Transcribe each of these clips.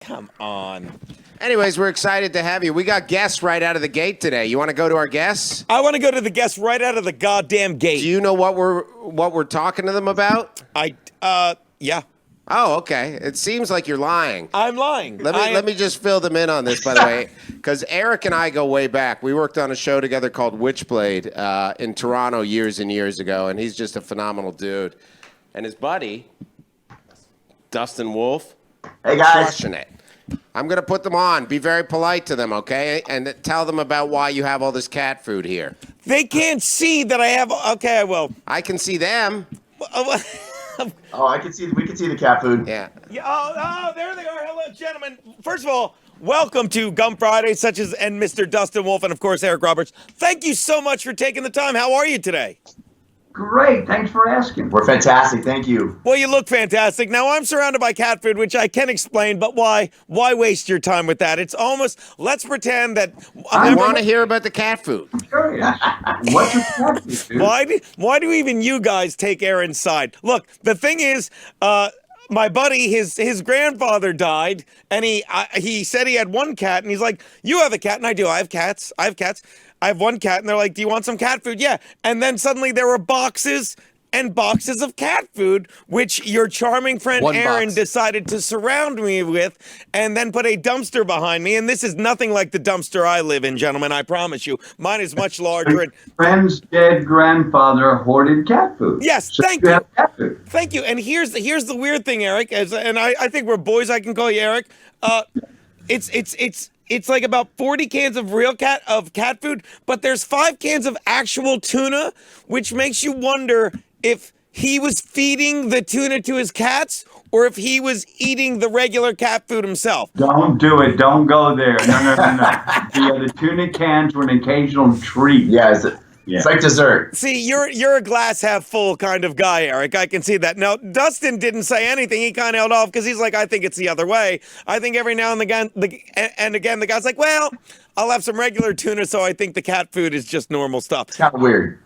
Come on. Anyways, we're excited to have you. We got guests right out of the gate today. You want to go to our guests? I want to go to the guests right out of the goddamn gate. Do you know what we're talking to them about? Yeah. Oh, okay. It seems like you're lying. I'm lying. Let me just fill them in on this, by the way, because Eric and I go way back. We worked on a show together called Witchblade in Toronto years and years ago, and he's just a phenomenal dude. And his buddy, Dustin Wolff, hey guys, crushing it. I'm going to put them on. Be very polite to them, okay? And tell them about why you have all this cat food here. They can't see that I have. Okay, I will. I can see them. oh, I can see. We can see the cat food. Yeah. Oh, there they are. Hello, gentlemen. First of all, welcome to Gum Friday, and Mr. Dustin Wolff, and of course Eric Roberts. Thank you so much for taking the time. How are you today? Great, thanks for asking. We're fantastic. Thank you. Well, you look fantastic. Now, I'm surrounded by cat food, which I can explain, but why? Why waste your time with that? It's almost, let's pretend that... I want to hear about the cat food. Curious. What's your cat food, dude? Why do even you guys take Aaron's side? Look, the thing is, my buddy, his grandfather died, and he said he had one cat, and he's like, you have a cat, and I do. I have cats. I have one cat, and they're like, do you want some cat food? Yeah. And then suddenly there were boxes and boxes of cat food, which your charming friend Aaron decided to surround me with, and then put a dumpster behind me. And this is nothing like the dumpster I live in, gentlemen, I promise you. Mine is much larger. And friend's dead grandfather hoarded cat food. yes, So thank you you. have cat food. Thank you. And here's the weird thing, Eric, and I think we're boys, I can call you Eric. It's like about 40 cans of real cat food, but there's 5 cans of actual tuna, which makes you wonder if he was feeding the tuna to his cats or if he was eating the regular cat food himself. Don't do it. Don't go there. No. The tuna cans were an occasional treat. Yeah, it's like dessert. See, you're a glass half full kind of guy, Eric. I can see that. Now, Dustin didn't say anything. He kind of held off because he's like, I think it's the other way. I think every now and again, the guy's like, well, I'll have some regular tuna, so I think the cat food is just normal stuff. It's kind of weird.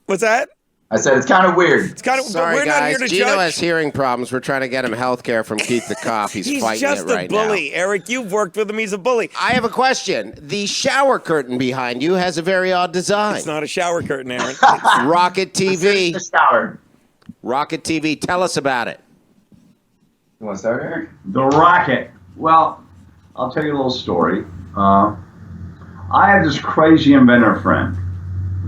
What's that? I said it's kind of weird. It's kind of. Sorry, we're not guys. here to Geno judge. has hearing problems. We're trying to get him health care from Keith the Cop. He's fighting just it right a bully, now. Eric. You've worked with him. He's a bully. I have a question. The shower curtain behind you has a very odd design. It's not a shower curtain, Aaron. Rocket TV. The shower. Rocket TV. Tell us about it. You want to start, Eric? The rocket. Well, I'll tell you a little story. I have this crazy inventor friend.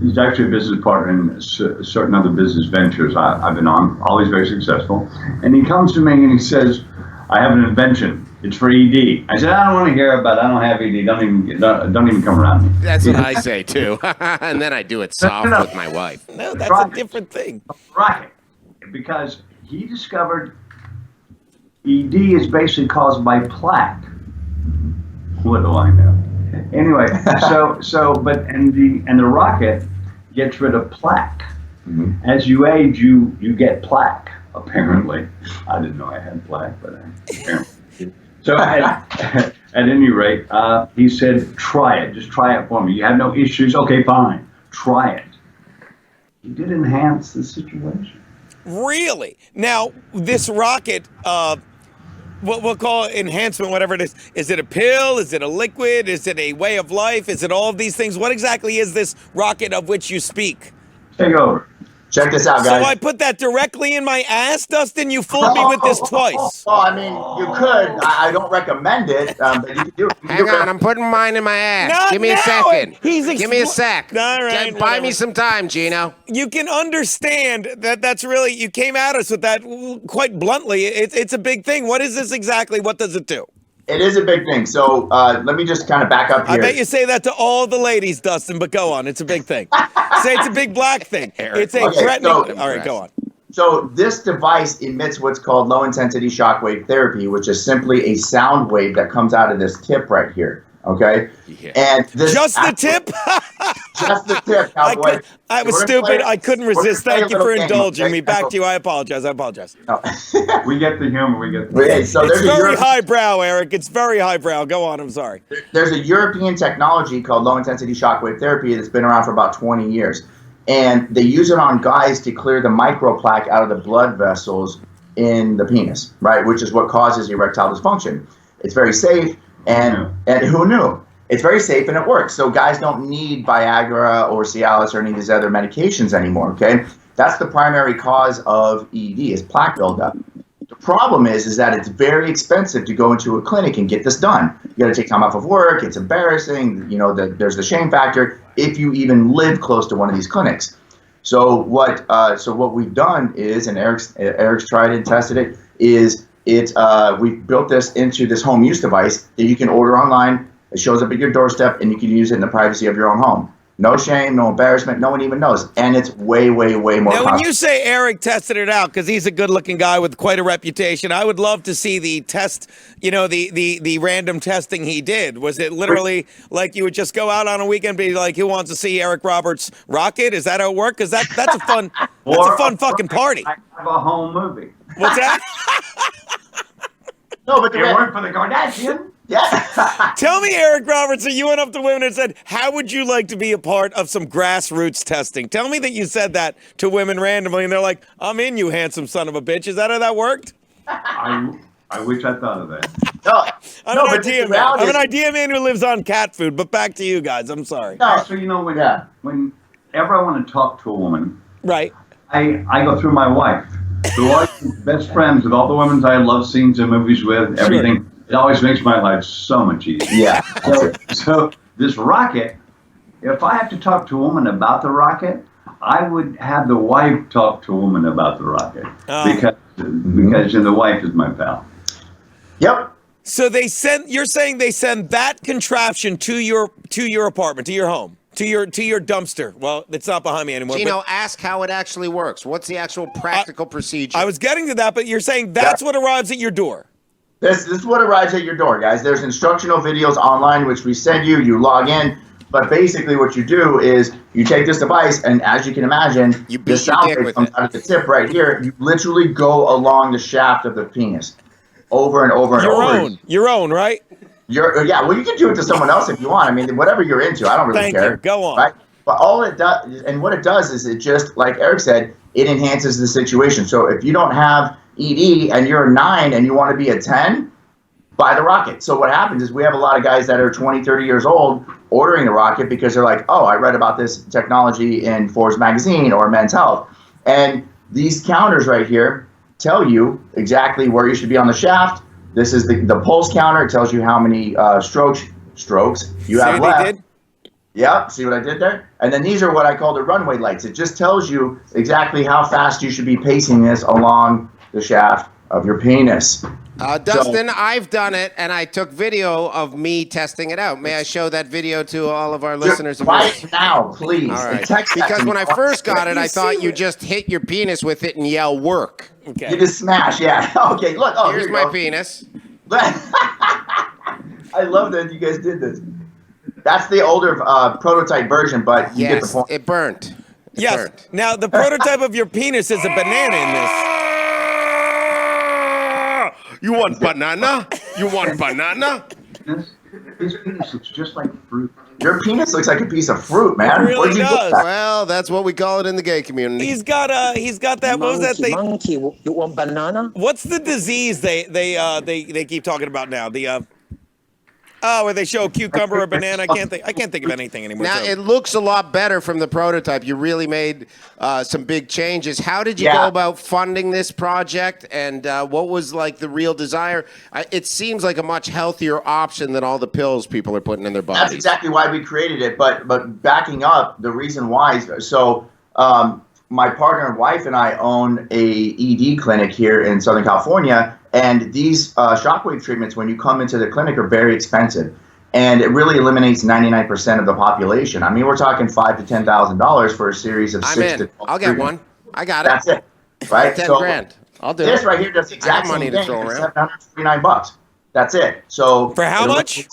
He's actually a business partner in certain other business ventures I've been on, always very successful. And he comes to me and he says, I have an invention. It's for ED. I said, I don't want to hear about it. I don't have ED. Don't even come around me. That's what I say, too. And then I do it soft with my wife. No, that's a different thing. Rocket. Because he discovered ED is basically caused by plaque. What do I know? Anyway, the rocket gets rid of plaque. Mm-hmm. As you age, you get plaque. Apparently, I didn't know I had plaque, but apparently. So at any rate, he said, "Try it. Just try it for me. You have no issues. Okay, fine. Try it." He did enhance the situation. Really? Now, this rocket. What we'll call enhancement, whatever it is. Is it a pill? Is it a liquid? Is it a way of life? Is it all of these things? What exactly is this rocket of which you speak? Take over. Check this out, guys. So I put that directly in my ass, Dustin? You fooled me with this twice. Well, I mean, you could. I don't recommend it, but you can do it. Hang on, I'm putting mine in my ass. Not Give me a now. second. Give me a sec. All right, Buy me some time, Geno. You can understand that's really, you came at us with that quite bluntly. It's a big thing. What is this exactly? What does it do? It is a big thing. So let me just kind of back up here. I bet you say that to all the ladies, Dustin, but go on. It's a big thing. Say it's a big black thing. It's a threatening. All right, go on. So this device emits what's called low-intensity shockwave therapy, which is simply a sound wave that comes out of this tip right here. Okay? Yeah. And this just the tip? Just the tip, cowboy. I was stupid. I couldn't resist. Thank you for indulging me. Back to you. I apologize. No. We get the humor. We get the so it's very highbrow, Eric. It's very highbrow. Go on. I'm sorry. There's a European technology called low-intensity shockwave therapy that's been around for about 20 years. And they use it on guys to clear the microplaque out of the blood vessels in the penis, right, which is what causes erectile dysfunction. It's very safe, and who knew? It's very safe and it works. So guys don't need Viagra or Cialis or any of these other medications anymore. Okay, that's the primary cause of ED is plaque buildup. The problem is that it's very expensive to go into a clinic and get this done. You got to take time off of work. It's embarrassing. You know, there's the shame factor if you even live close to one of these clinics. So what we've done is, and Eric's tried it and tested it, is we've built this into this home use device that you can order online. It shows up at your doorstep, and you can use it in the privacy of your own home. No shame, no embarrassment. No one even knows, and it's way, way, way more. Now, when you say Eric tested it out, because he's a good-looking guy with quite a reputation, I would love to see the test. You know, the random testing he did. Was it literally like you would just go out on a weekend, and be like, "Who wants to see Eric Roberts rocket?" Is that how it worked? Because that's a fun fucking party. I have a home movie. What's that? No, but It worked for the Kardashians. Yeah. Tell me, Eric Roberts, that you went up to women and said, "How would you like to be a part of some grassroots testing?" Tell me that you said that to women randomly, and they're like, "I'm in, you handsome son of a bitch." Is that how that worked? I wish I thought of that. I'm an idea man who lives on cat food. But back to you guys. I'm sorry. No. Actually, you know, whenever I want to talk to a woman, Right. I go through my wife. Who are best friends with all the women I love scenes and movies with, everything. Sure. It always makes my life so much easier. Yeah. So this rocket, if I have to talk to a woman about the rocket, I would have the wife talk to a woman about the rocket. Because the wife is my pal. Yep. So you're saying they send that contraption to your apartment, to your home, to your dumpster. Well, it's not behind me anymore. Geno, ask how it actually works. What's the actual practical procedure? I was getting to that, but you're saying that's what arrives at your door. This is what arrives at your door, guys. There's instructional videos online which we send you. You log in, but basically what you do is you take this device, and as you can imagine, the sound wave comes out of the tip right here. You literally go along the shaft of the penis, over and over and over. Your own, right? Well, you can do it to someone else if you want. I mean, whatever you're into, I don't really care. Thank you. Go on. Right? But all it does, and what it does is it just, like Eric said, it enhances the situation. So if you don't have ED and you're a 9 and you want to be a 10, buy the rocket. So what happens is we have a lot of guys that are 20, 30 years old ordering the rocket because they're like, oh, I read about this technology in Forbes magazine or Men's Health. And these counters right here tell you exactly where you should be on the shaft. This is the pulse counter. It tells you how many strokes you have left. Yeah, see what I did there? And then these are what I call the runway lights. It just tells you exactly how fast you should be pacing this along the shaft of your penis. Dustin, I've done it, and I took video of me testing it out. May I show that video to all of our listeners? Right now, please. All right. Because when I first got it, I thought you just hit your penis with it and yell "work." Okay. You just smash, yeah. Okay, look. Oh, here's my penis. I love that you guys did this. That's the older prototype version, but you get the point. It burnt. Yes. Burnt. Now, the prototype of your penis is a banana in this. You want banana? You want banana? His penis looks just like fruit. Your penis looks like a piece of fruit, man. It really does. Well, that's what we call it in the gay community. He's got that. What was that thing? Monkey, you want banana? What's the disease they keep talking about now? Where they show a cucumber or banana. I can't think of anything anymore. Now it looks a lot better from the prototype. You really made some big changes. How did you go about funding this project, and what was like the real desire? It seems like a much healthier option than all the pills people are putting in their bodies. That's exactly why we created it. But backing up, the reason why is so. My partner and wife and I own a ED clinic here in Southern California, and these shockwave treatments, when you come into the clinic, are very expensive, and it really eliminates 99% of the population. I mean, we're talking $5,000 to $10,000 for a series of 6 to 12 I'll get one. I got it. That's it, right? 10 grand. I'll do it. This right here does the exact same thing. It's $749. That's it. So for how much?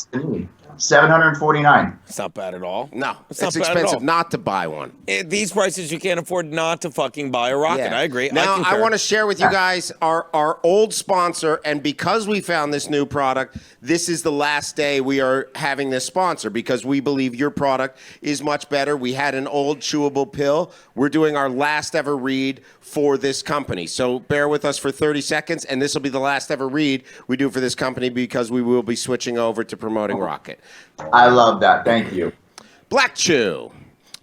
$749. It's not bad at all. No, It's it's not bad at expensive all. not to buy one. These prices, you can't afford not to fucking buy a rocket. I agree. Now, I concur. want to share with you guys our old sponsor, and because we found this new product, this is the last day we are having this sponsor because we believe your product is much better. We had an old chewable pill. We're doing our last ever read for this company. So bear with us for 30 seconds, and this will be the last ever read we do for this company because we will be switching over to promoting Rocket. I love that. Thank you. Black Chew.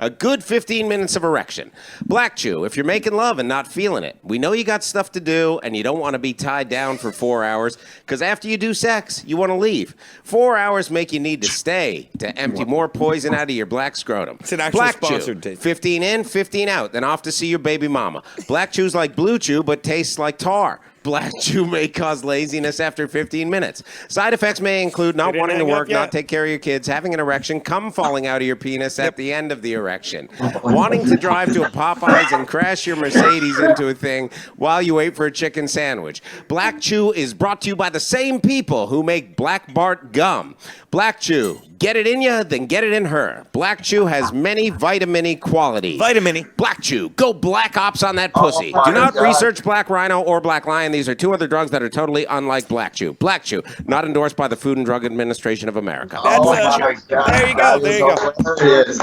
A good 15 minutes of erection. Black Chew, if you're making love and not feeling it, we know you got stuff to do and you don't want to be tied down for 4 hours because after you do sex, you want to leave. 4 hours make you need to stay to empty more poison out of your black scrotum. It's an actual Black sponsored Chew, taste. 15 in, 15 out, then off to see your baby mama. Black Chew's like Blue Chew, but tastes like tar. Black Chew may cause laziness after 15 minutes. Side effects may include not didn't wanting to hang up work, yet? not take care of your kids, having an erection, cum falling out of your penis at the end of the erection, wanting to drive to a Popeyes and crash your Mercedes into a thing while you wait for a chicken sandwich. Black Chew is brought to you by the same people who make Black Bart gum. Black Chew, get it in you, then get it in her. Black Chew has many vitamin-y qualities. Vitamin-y. Black Chew, go Black Ops on that pussy. my Do not God. research Black Rhino or Black Lion. These are two other drugs that are totally unlike Black Chew. Black Chew, not endorsed by the Food and Drug Administration of America. That's Oh a- my God, there you go, that there is you go. hilarious.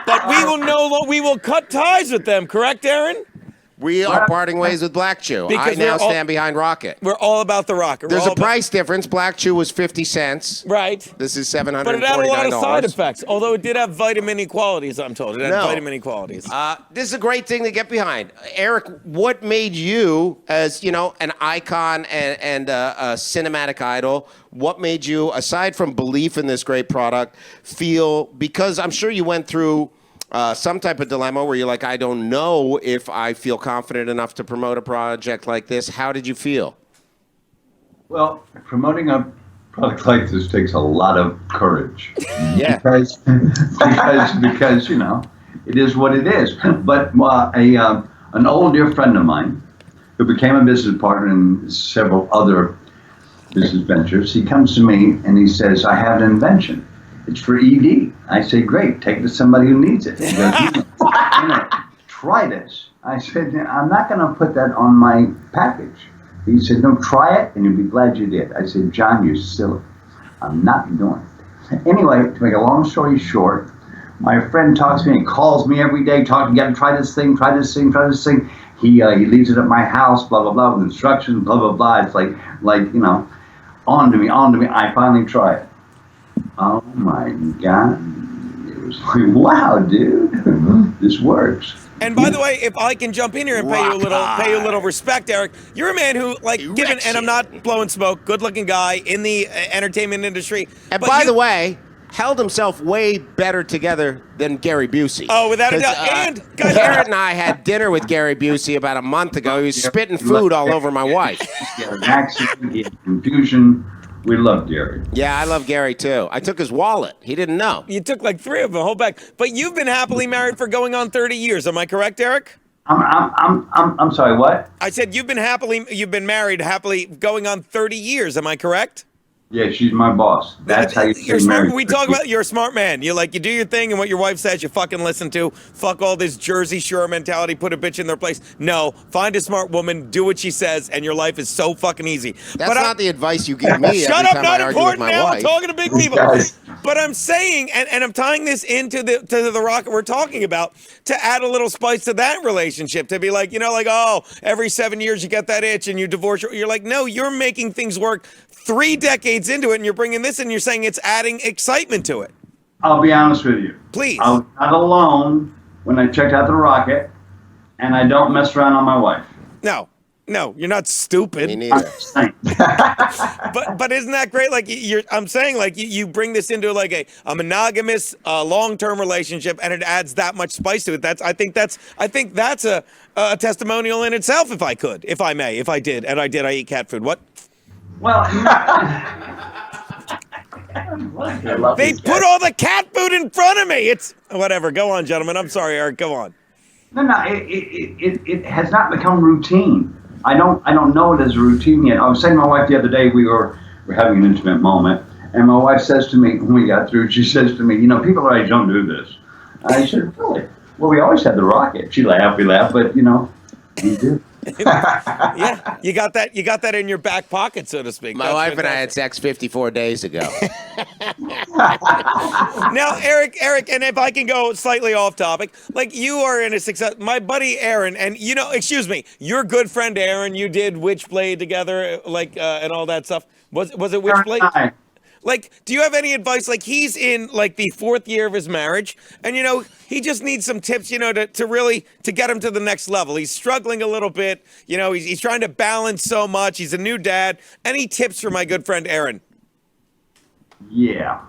But we will cut ties with them, correct, Aaron? We are parting ways with Black Chew. Because I now we're all- stand behind Rocket. We're all about the rocket. We're There's all a price difference. Black Chew was 50 cents. right. This is But it had a lot of side $749. effects, although it did have vitamin-y qualities, I'm told. It had No. vitamin-y qualities. This is a great thing to get behind. Eric, what made you, as you know, an icon and a cinematic idol, what made you, aside from belief in this great product, feel, because I'm sure you went through some type of dilemma where you're like, I don't know if I feel confident enough to promote a project like this. How did you feel? Well, promoting a product like this takes a lot of courage. Yeah. Because you know, it is what it is. But an old dear friend of mine who became a business partner in several other business ventures, he comes to me and he says, I have an invention. It's for ED. I say, great, take it to somebody who needs it. He goes, try this. I said, I'm not going to put that on my package. He said, no, try it and you'll be glad you did. I said, John, you're silly. I'm not doing it. Anyway, to make a long story short, my friend talks to me and calls me every day, talking, you got to try this thing, try this thing, try this thing. He leaves it at my house, blah, blah, blah, with instructions, blah, blah, blah. It's like, you know, on to me. I finally try it. Oh my God. It was like, wow, dude, this works. And by the way, if I can jump in here and pay you a little respect, Eric, you're a man who, like, given, and I'm not blowing smoke, good-looking guy in the entertainment industry. And but by you- the way, held himself way better together than Gary Busey. Oh, without a 'Cause, doubt. And, guys, Garrett and I had dinner with Gary Busey about a month ago. He was spitting food all over my wife. He had an accident, he had confusion. We love Gary. Yeah, I love Gary too. I took his wallet. He didn't know. you took like 3 of them, hold back. But you've been happily married for going on 30 years. Am I correct, Eric? I'm sorry, what? I said you've been married happily going on 30 years. Am I correct? Yeah, she's my boss. That's how you You're stay smart. married. We talk about you're a smart man. You do your thing, and what your wife says, you fucking listen to. Fuck all this Jersey Shore mentality. Put a bitch in their place. No, find a smart woman. Do what she says, and your life is so fucking easy. That's not the advice you give me Shut every up! time Not I argue with important my now. wife. I'm talking to big people. Guys. But I'm saying, and I'm tying this into the rocket we're talking about to add a little spice to that relationship. To be like, oh, every 7 years you get that itch and you divorce. You're like, no, you're making things work 3 decades into it, and you're bringing this, and you're saying it's adding excitement to it. I'll be honest with you. Please. I was not alone when I checked out the rocket, and I don't mess around on my wife. No, you're not stupid. Me neither. But isn't that great? Like I'm saying, like you bring this into like a monogamous, long-term relationship, and it adds that much spice to it. I think that's a testimonial in itself. If I may, I eat cat food. What? Well, I love They these put guys. all the cat food in front of me. It's whatever. Go on, gentlemen. I'm sorry, Eric. Go on. no, it has not become routine. I don't know it as a routine yet. I was saying to my wife the other day, we're having an intimate moment, And my wife says to me, when we got through, she says to me, people our age don't do this. I said, really? Well, we always had the rocket. She laughed, we laughed, but, we do. Yeah, you got that in your back pocket, so to speak. My That's wife and I fantastic. had sex 54 days ago. Now, Eric, and if I can go slightly off topic, like you are in a success. My buddy Aaron, and excuse me, your good friend Aaron, you did Witchblade together, and all that stuff. Was it Witchblade? Like, do you have any advice? Like, he's in like the 4th year of his marriage, and he just needs some tips, to really get him to the next level. He's struggling a little bit. He's trying to balance so much. He's a new dad. Any tips for my good friend Aaron? Yeah.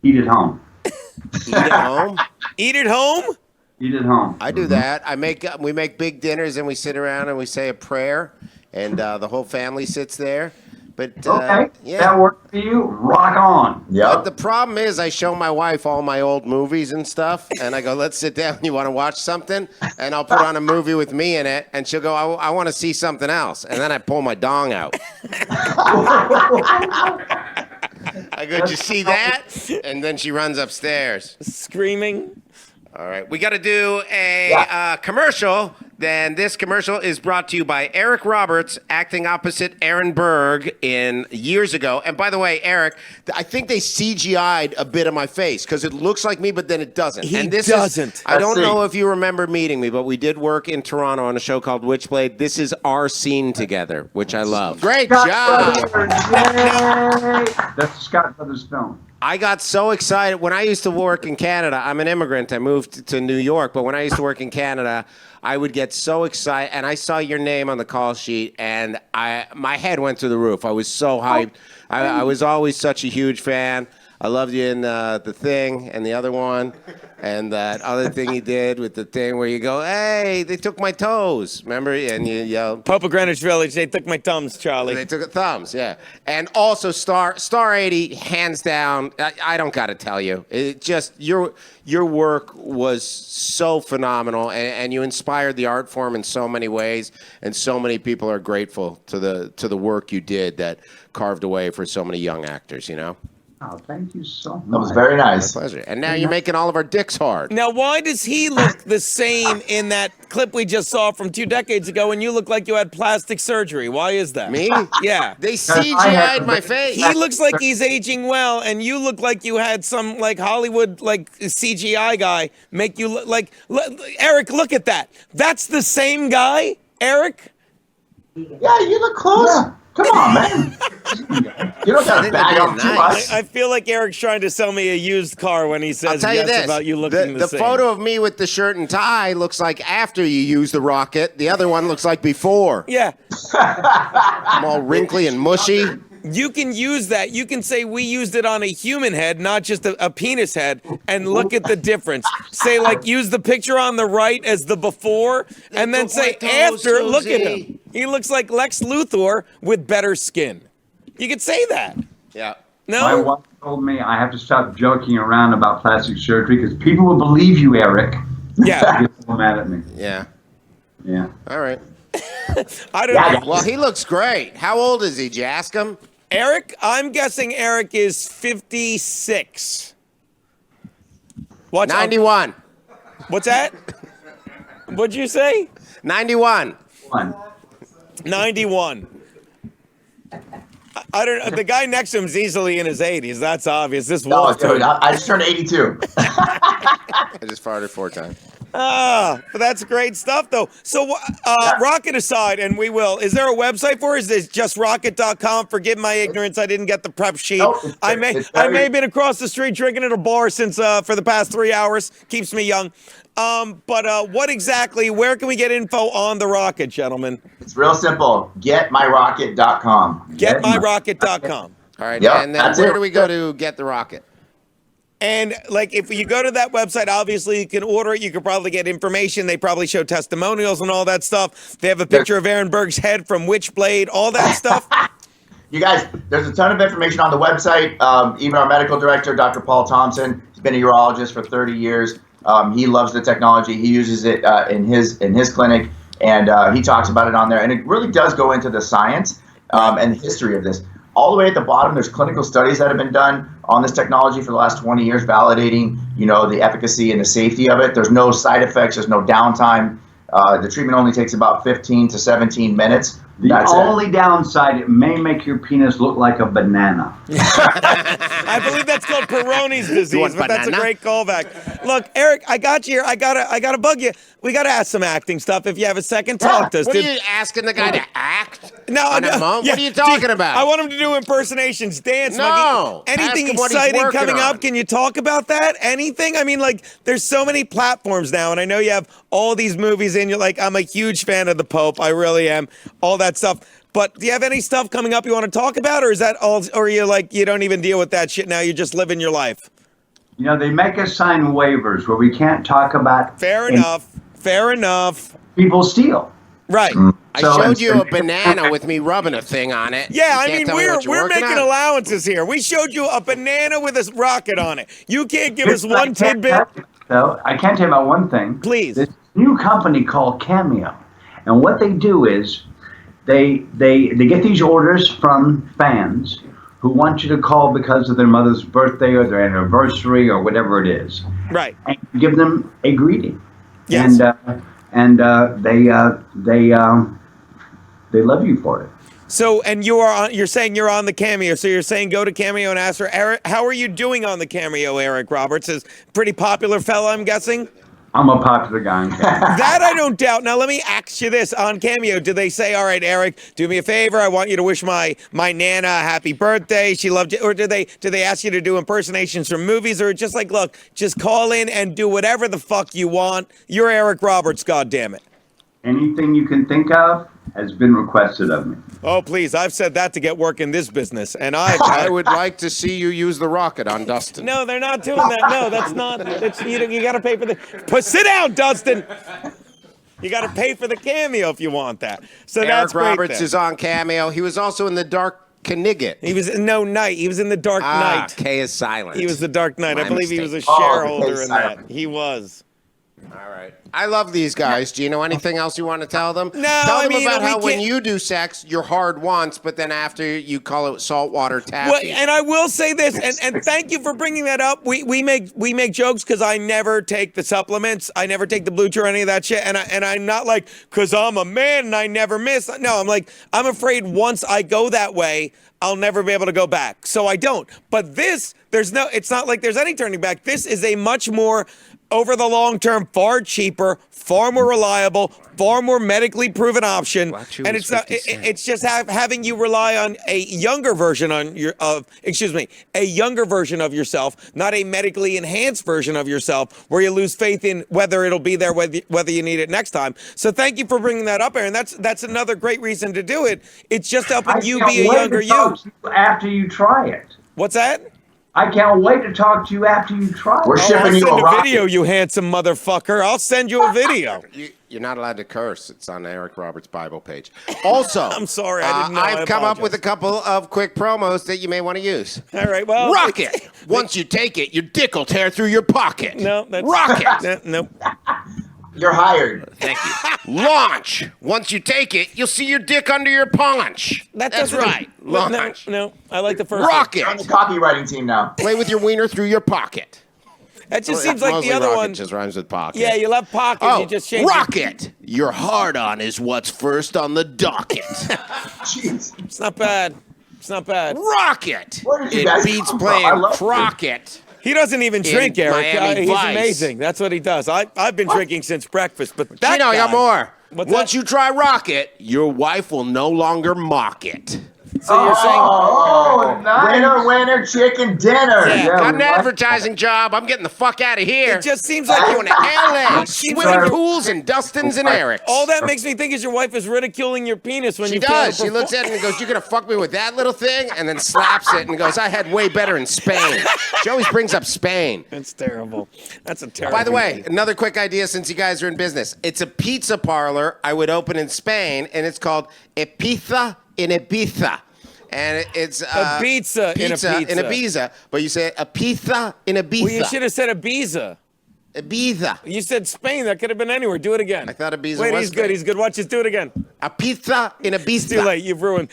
Eat at home. Eat at home? Eat at home? Eat at home. I do that. We make big dinners and we sit around and we say a prayer, and the whole family sits there. But Okay, yeah. that worked for you? Rock on. But Yep. the problem is, I show my wife all my old movies and stuff, and I go, "Let's sit down. You want to watch something?" And I'll put on a movie with me in it, and she'll go, "I want to see something else." And then I pull my dong out. I go, "Did you see that?" And then she runs upstairs. Screaming. All right, we got to do a commercial. Then this commercial is brought to you by Eric Roberts, acting opposite Aaron Berg years ago. And by the way, Eric, I think they CGI'd a bit of my face because it looks like me, but then it doesn't. He and this doesn't. I don't Let's see. know if you remember meeting me, but we did work in Toronto on a show called Witchblade. This is our scene together, which I love. Great job. That's the Scott Brothers film. I got so excited when I used to work in Canada. I'm an immigrant. I moved to New York, but when I used to work in Canada, I would get so excited, and I saw your name on the call sheet, and my head went through the roof. I was so hyped. I was always such a huge fan. I loved you in The Thing and the other one, and that other thing you did with the thing where you go, "Hey, they took my toes," remember? And you yelled, Pope of Greenwich Village, they took my thumbs, Charlie. they took thumbs, yeah. And also Star 80, hands down. I don't got to tell you. It just your work was so phenomenal, and you inspired the art form in so many ways, and so many people are grateful to the work you did that carved away for so many young actors. Oh, thank you so much. That was very nice. Pleasure. And now you're making all of our dicks hard. Now, why does he look the same in that clip we just saw from 2 decades ago and you look like you had plastic surgery? Why is that? Me? Yeah. They CGI'd my face. He looks like he's aging well, and you look like you had some Hollywood CGI guy make you look like Eric. Look at that. That's the same guy, Eric. Yeah, you look close. Yeah. Come on, man. You don't got to bag up too much. I feel like Eric's trying to sell me a used car when he I'll says tell you yes this. about you looking the same. photo of me with the shirt and tie looks like after you use the rocket. The other one looks like before. Yeah. I'm all wrinkly and mushy. You can use that. You can say we used it on a human head, not just a penis head, and look at the difference. Say use the picture on the right as the before, and then say after, look at him. He looks like Lex Luthor with better skin. You could say that. Yeah. My No? wife told me I have to stop joking around about plastic surgery because people will believe you, Eric. Yeah. They get so mad at me. Yeah. Yeah. All right. I don't know. Well, he looks great. How old is he? Did you ask him? Eric, I'm guessing Eric is 56. Watch 91. What's that? What'd you say? 91. Fun. 91. I don't know. The guy next to him is easily in his 80s. That's obvious. This No, Wolff dude, I just turned 82. I just farted 4 times. But that's great stuff, though. So, rocket aside, and we will. Is there a website for it? Is it just rocket.com? Forgive my ignorance. I didn't get the prep sheet. Nope, I may have been across the street drinking at a bar since for the past 3 hours. Keeps me young. But what exactly? Where can we get info on the rocket, gentlemen? It's real simple. GetMyRocket.com. Getmyrocket.com. All right. Yep, and then that's where it. do we go to get the rocket? And if you go to that website, obviously you can order it. You can probably get information. They probably show testimonials and all that stuff. They have a picture of Aaron Berg's head from Witchblade, all that stuff. You guys, there's a ton of information on the website. Even our medical director, Dr. Paul Thompson, he's been a urologist for 30 years. He loves the technology. He uses it in his clinic. And he talks about it on there. And it really does go into the science and the history of this. All the way at the bottom, there's clinical studies that have been done on this technology for the last 20 years, validating, the efficacy and the safety of it. There's no side effects. There's no downtime. The treatment only takes about 15 to 17 minutes. The only downside, it may make your penis look like a banana. I believe that's called Peyronie's disease, but that's a great callback. Look, Eric, I got you here. I gotta bug you. We gotta ask some acting stuff. If you have a second, talk to us. What are you asking the guy to act? No, on a monk? What are you talking about? I want him to do impersonations, dance. No. Anything Ask him what he's exciting working coming on. up? Can you talk about that? Anything? I mean, there's so many platforms now, and I know you have all these movies in. You're like, I'm a huge fan of the Pope. I really am. All that stuff. But do you have any stuff coming up you want to talk about, or is that all? Or you you don't even deal with that shit now? You're just living your life. They make us sign waivers where we can't talk about. Fair enough. Fair enough. People steal. Right. I showed you a banana with me rubbing a thing on it. Yeah, You I can't mean, tell me what you're we're working making on? allowances here. We showed you a banana with a rocket on it. You can't give us one tidbit. So I can't tell you about one thing. Please. This new company called Cameo, and what they do is they get these orders from fans who want you to call because of their mother's birthday or their anniversary or whatever it is. Right. And give them a greeting. Yes. And they love you for it. So, and you're saying you're on the Cameo. So you're saying go to Cameo and ask for Eric. How are you doing on the Cameo, Eric Roberts? Is pretty popular fella, I'm guessing. I'm a popular guy. That I don't doubt. Now let me ask you this: on Cameo, do they say, "All right, Eric, do me a favor. I want you to wish my Nana a happy birthday. She loved you," or do they ask you to do impersonations from movies, or just like, look, just call in and do whatever the fuck you want. You're Eric Roberts, goddammit. Anything you can think of has been requested of me. Oh, please. I've said that to get work in this business. And I would like to see you use the rocket on Dustin. No, they're not doing that. No, that's not. You got to pay for the. Sit down, Dustin. You got to pay for the Cameo if you want that. So that's Eric great. Roberts is on Cameo. He was also in The Dark Knigget. He was Night. He was in The Dark Knight. K is silent. He was The Dark Knight. I believe he was a Oh, shareholder the in silent. that. He was. All right. I love these guys. Geno, anything else you want to tell them? No, tell I them mean, about we how when can't- you do sex, you're hard once, but then after you call it saltwater taffy. Well, and I will say this, and thank you for bringing that up. We make jokes because I never take the supplements. I never take the Blue Chew or any of that shit. And I'm not like, because I'm a man and I never miss. No, I'm like, I'm afraid once I go that way, I'll never be able to go back. So I don't. But this, it's not like there's any turning back. This is a much more, over the long term, far cheaper, far more reliable, far more medically proven option. And it's not, it's just having you rely on a younger version of yourself, not a medically enhanced version of yourself, where you lose faith in whether it'll be there, whether you need it next time. So thank you for bringing that up, Aaron. That's another great reason to do it. It's just helping you be a younger you. After you try it. What's that? I can't wait to talk to you after you try We're it. I'll shipping you send a a rocket. video, you handsome motherfucker. I'll send you a video. You're not allowed to curse. It's on Eric Roberts' Bible page. Also, I'm sorry, I didn't know. I I've come up apologize. with a couple of quick promos that you may want to use. All right, well. Rocket! Once you take it, your dick will tear through your pocket. No, that's. Rocket! No. You're hired. Thank you. Launch! Once you take it, you'll see your dick under your paunch. That's That's right. Launch. No, I like the first Rocket! On the copywriting team now. Play with your wiener through your pocket. one. That just seems like Mostly the other rocket one. just rhymes with pocket. Yeah, you love pocket. Oh, You just change rocket! Your hard-on is what's first on the docket. Jeez. It's not bad. It's not bad. Rocket! Where did you It guys beats come from? playing I love Crockett. He doesn't even drink, Eric. Miami He's Vice. amazing. That's what he does. I've been drinking since breakfast, but that Geno, I got guy- more. What's Once that? you try Rocket, your wife will no longer mock it. So you're saying Oh, nice. Winner, chicken dinner. Yeah. Got an we like advertising job. I'm getting the fuck out of here. it just seems like Going to LA, swimming right. pools and Dustins and Eric's. all that makes me think is your wife is ridiculing your penis when She you fail does. to She looks at it and goes, "You're gonna fuck me with that little thing?" And then slaps it and goes, "I had way better in Spain." She always brings up Spain. It's terrible. That's a terrible. By the way, another quick idea since you guys are in business. It's a pizza parlor I would open in Spain, and it's called Ibiza in Ibiza. And it's pizza in in Ibiza. Ibiza, but you say a pizza in Ibiza. Well, you should have said Ibiza. Ibiza. You said Spain. That could have been anywhere. Do it again. I thought Ibiza Wait, was he's good. Spain. He's good. Watch us do it again. A pizza in Ibiza. Too late. You've ruined.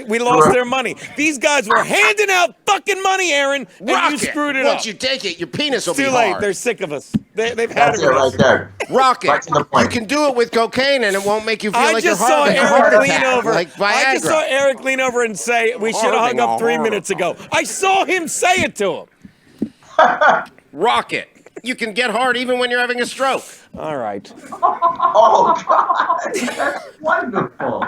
We lost their money. These guys were handing out fucking money, Aaron, and Rock you screwed it up. Once you take it, your penis will It's be too late. hard. They're sick of us. They've had That's it it with right us. there. Rock it. Right to the You point. can do it with cocaine, and it won't make you feel I like just your saw heart, like a Eric heart lean attack, over. like Viagra. I just saw Eric lean over and say we should have hung up 3 minutes ago. I saw him say it to him. Rock it. You can get hard even when you're having a stroke. All right. Oh God. That's wonderful.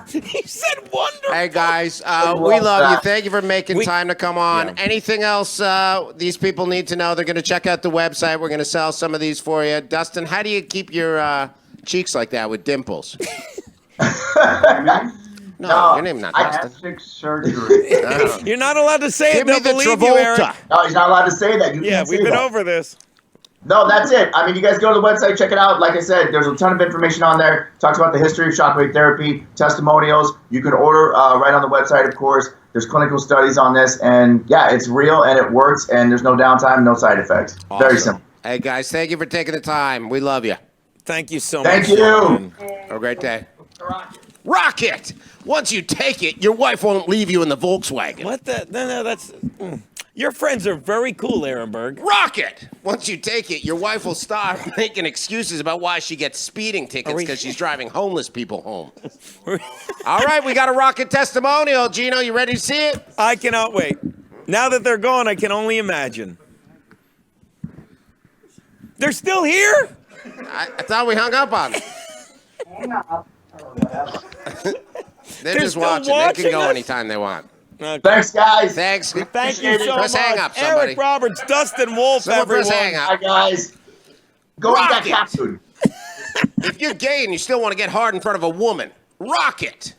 He said wonderful. Hey guys, love we love you. that. Thank you for making We- time to come on. Yeah. Anything else these people need to know? They're going to check out the website. We're going to sell some of these for you. Dustin, how do you keep your cheeks like that with dimples? No, your name's not Dustin. Plastic surgery. No. You're not allowed to say Give it. me They'll the believe you, Eric. Travolta. No, he's not allowed to say that. You Yeah, can't we've say been that. over this. No, that's it. I mean, you guys go to the website, check it out. Like I said, there's a ton of information on there. Talks about the history of shockwave therapy, testimonials. You can order right on the website, of course. There's clinical studies on this, and yeah, it's real and it works, and there's no downtime, no side effects. Very Awesome. simple. Hey guys, thank you for taking the time. We love you. Thank you so Thank much. you. man. Have a great day. Rock it. Once you take it, your wife won't leave you in the Volkswagen. What the? No, that's. Your friends are very cool, Aaron Berg. Rock it! Once you take it, your wife will stop making excuses about why she gets speeding tickets because she's driving homeless people home. All right, we got a rocket testimonial. Geno, you ready to see it? I cannot wait. Now that they're gone, I can only imagine. They're still here? I thought we hung up on them. They're just still watching. They watching can go us? anytime they want. Okay. Thanks, guys. Thanks. Thank you Appreciate it. so Press much. hang up, somebody. Eric Roberts, Dustin Wolff, Someone everyone. press hang Bye, up. guys. Go eat that Rocket. cat food. If you're gay and you still want to get hard in front of a woman, rock it.